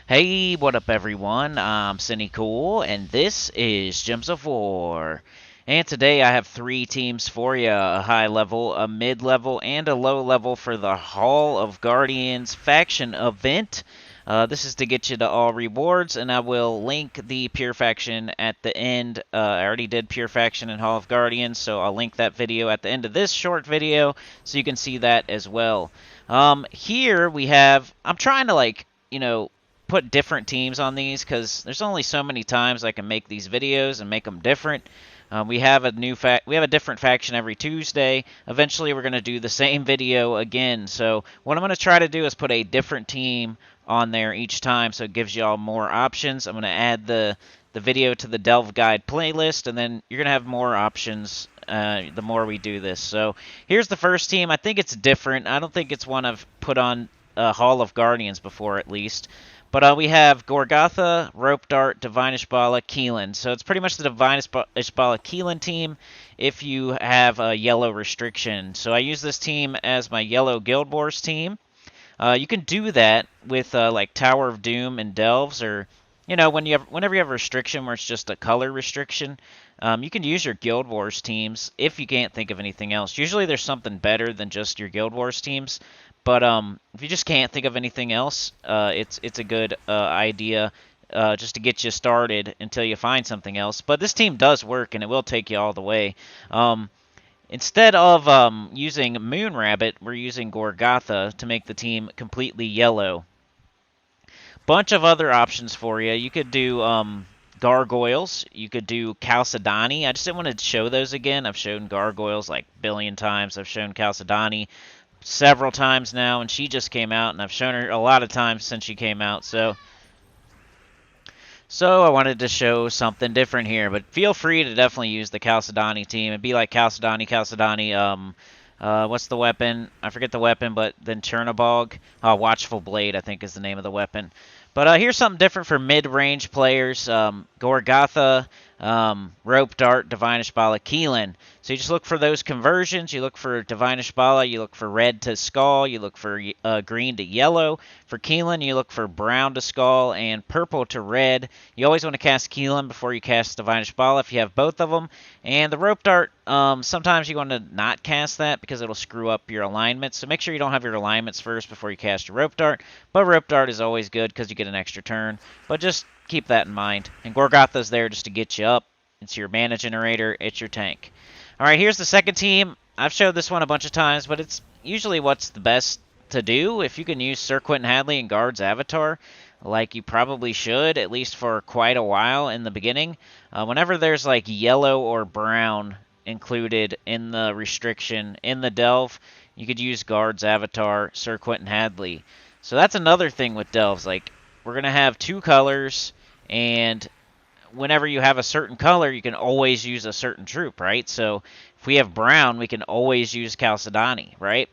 Hey, what up, everyone? I'm Sinnycool, and this is Gems of War. And today I have three teams for you: a high level, a mid level, and a low level for the Hall of Guardians faction event. This is to get you to all rewards, and I will link the Pure Faction at the end. I already did Pure Faction and Hall of Guardians, so I'll link that video at the end of this short video so you can see that as well. Here we have, I'm trying to put different teams on these because there's only so many times I can make these videos and make them different. We have a different faction every Tuesday. Eventually, we're going to do the same video again. So what I'm going to try to do is put a different team on there each time, so it gives you all more options. I'm going to add the video to the Delve Guide playlist, and then you're going to have more options the more we do this. So here's the first team. I think it's different. I don't think it's one I've put on Hall of Guardians before, at least. But we have Gorgatha, Rope Dart, Divine Ishbala, Keelan. So it's pretty much the Divine Ishbala Keelan team if you have a yellow restriction. So I use this team as my yellow Guild Wars team. You can do that with like Tower of Doom and Delves, or whenever you have a restriction where it's just a color restriction. You can use your Guild Wars teams if you can't think of anything else. Usually there's something better than just your Guild Wars teams. But if you just can't think of anything else, it's a good idea just to get you started until you find something else. But this team does work, and it will take you all the way. Instead of using Moon Rabbit, we're using Gorgatha to make the team completely yellow. Bunch of other options for you. You could do Gargoyles. You could do Chalcedony. I just didn't want to show those again. I've shown Gargoyles like a billion times. I've shown Chalcedony several times now, and she just came out, and I've shown her a lot of times since she came out, so I wanted to show something different here. But feel free to definitely use the Chalcedony team. It'd be like Chalcedony, what's the weapon? I forget the weapon, but then Chernobog. Watchful Blade, I think, is the name of the weapon. But here's something different for mid-range players. Gorgatha, Rope Dart, Divine Ishbala, Keelan. So you just look for those conversions. You look for Divine Ishbala, you look for red to skull, you look for green to yellow. For Keelan, you look for brown to skull and purple to red. You always want to cast Keelan before you cast Divine Ishbala if you have both of them. And the Rope Dart, sometimes you want to not cast that because it'll screw up your alignments. So make sure you don't have your alignments first before you cast your Rope Dart. But Rope Dart is always good because you get an extra turn. But just keep that in mind. And Gorgatha's there just to get you up. It's your mana generator. It's your tank. All right, here's the second team. I've showed this one a bunch of times, but it's usually what's the best to do. If you can use Sir Quentin Hadley and Guard's Avatar, like you probably should, at least for quite a while in the beginning, whenever there's like yellow or brown included in the restriction in the Delve, you could use Guard's Avatar, Sir Quentin Hadley. So that's another thing with Delves. Like, we're going to have two colors, and whenever you have a certain color, you can always use a certain troop, right? So if we have brown, we can always use Chalcedony, right?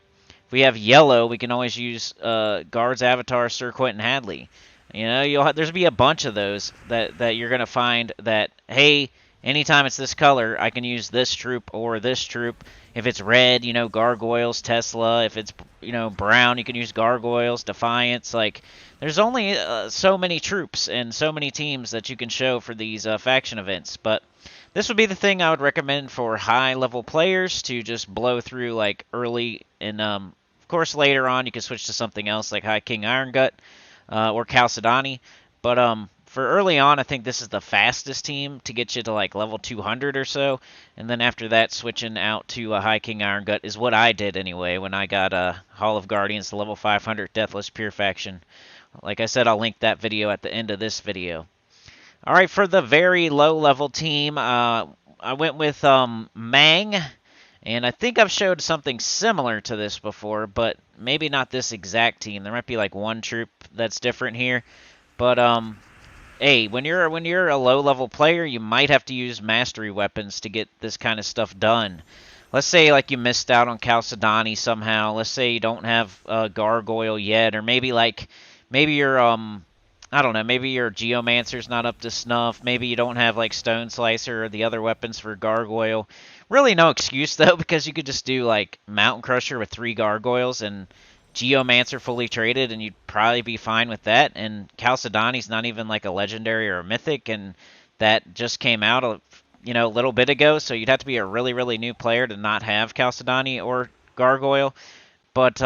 If we have yellow, we can always use Guard's Avatar, Sir Quentin Hadley. You know, there's be a bunch of those that you're going to find that, hey, anytime it's this color, I can use this troop or this troop. If it's red, Gargoyles, Tesla. If it's, brown, you can use Gargoyles, Defiance. Like, there's only so many troops and so many teams that you can show for these faction events. But this would be the thing I would recommend for high-level players to just blow through, like, early. And, of course, later on, you can switch to something else like High King Iron Gut or Chalcedony. But, for early on, I think this is the fastest team to get you to like level 200 or so, and then after that, switching out to a High King Iron Gut is what I did anyway when I got Hall of Guardians to level 500 Deathless Pure Faction. Like I said, I'll link that video at the end of this video. All right, for the very low level team, I went with Mang, and I think I've showed something similar to this before, but maybe not this exact team. There might be like one troop that's different here, but hey, when you're a low-level player, you might have to use mastery weapons to get this kind of stuff done. Let's say like you missed out on Chalcedony somehow. Let's say you don't have Gargoyle yet, or maybe your I don't know, maybe your Geomancer's not up to snuff. Maybe you don't have like Stone Slicer or the other weapons for Gargoyle. Really no excuse though, because you could just do like Mountain Crusher with 3 Gargoyles and Geomancer fully traded, and you'd probably be fine with that. And Chalcedony's not even like a legendary or a mythic, and that just came out a little bit ago. So you'd have to be a really, really new player to not have Chalcedony or Gargoyle. But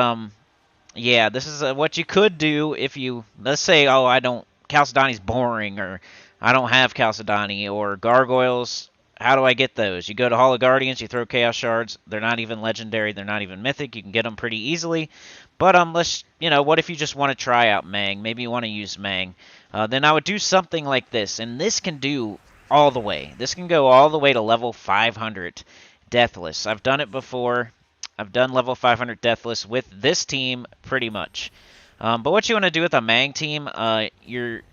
yeah, this is what you could do if you, let's say, oh, Chalcedony's boring, or I don't have Chalcedony, or Gargoyles. How do I get those? You go to Hall of Guardians, you throw Chaos Shards. They're not even legendary. They're not even mythic. You can get them pretty easily. But what if you just want to try out Mang? Maybe you want to use Mang. Then I would do something like this, and this can do all the way. This can go all the way to level 500 Deathless. I've done it before. I've done level 500 Deathless with this team pretty much. But what you want to do with a Mang team, what you're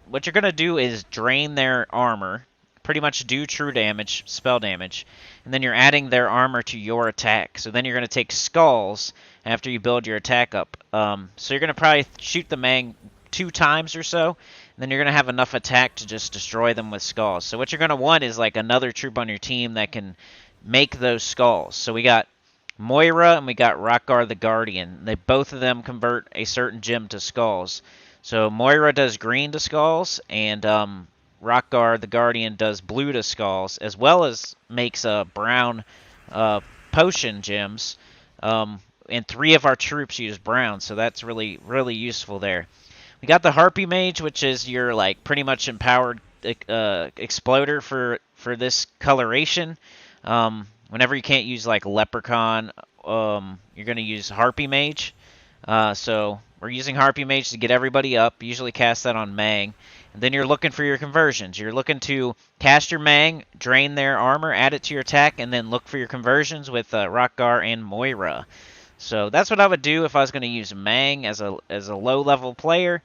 going to do is drain their armor, pretty much do true damage, spell damage, and then you're adding their armor to your attack. So then you're going to take skulls after you build your attack up. So you're going to probably shoot the Mang 2 times or so, and then you're going to have enough attack to just destroy them with skulls. So what you're going to want is like another troop on your team that can make those skulls. So we got Moira and we got Rockgar the Guardian. Both of them convert a certain gem to skulls. So Moira does green to skulls, and Rockgar the Guardian does blue to skulls, as well as makes brown potion gems. And 3 of our troops use brown, so that's really, really useful there. We got the Harpy Mage, which is your like pretty much empowered exploder for this coloration. Whenever you can't use like Leprechaun, you're going to use Harpy Mage. So we're using Harpy Mage to get everybody up. Usually cast that on Mang. And then you're looking for your conversions. You're looking to cast your Mang, drain their armor, add it to your attack, and then look for your conversions with Rockgar and Moira. So that's what I would do if I was going to use Mang as a low-level player.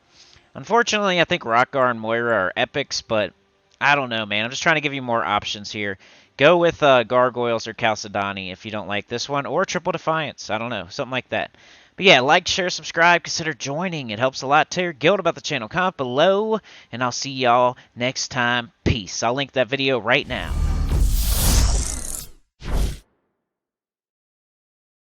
Unfortunately, I think Rockgar and Moira are epics, but I don't know, man. I'm just trying to give you more options here. Go with Gargoyles or Chalcedony if you don't like this one, or Triple Defiance. I don't know, something like that. But yeah, like, share, subscribe, consider joining. It helps a lot. Tell your guild about the channel. Comment below, and I'll see y'all next time. Peace. I'll link that video right now.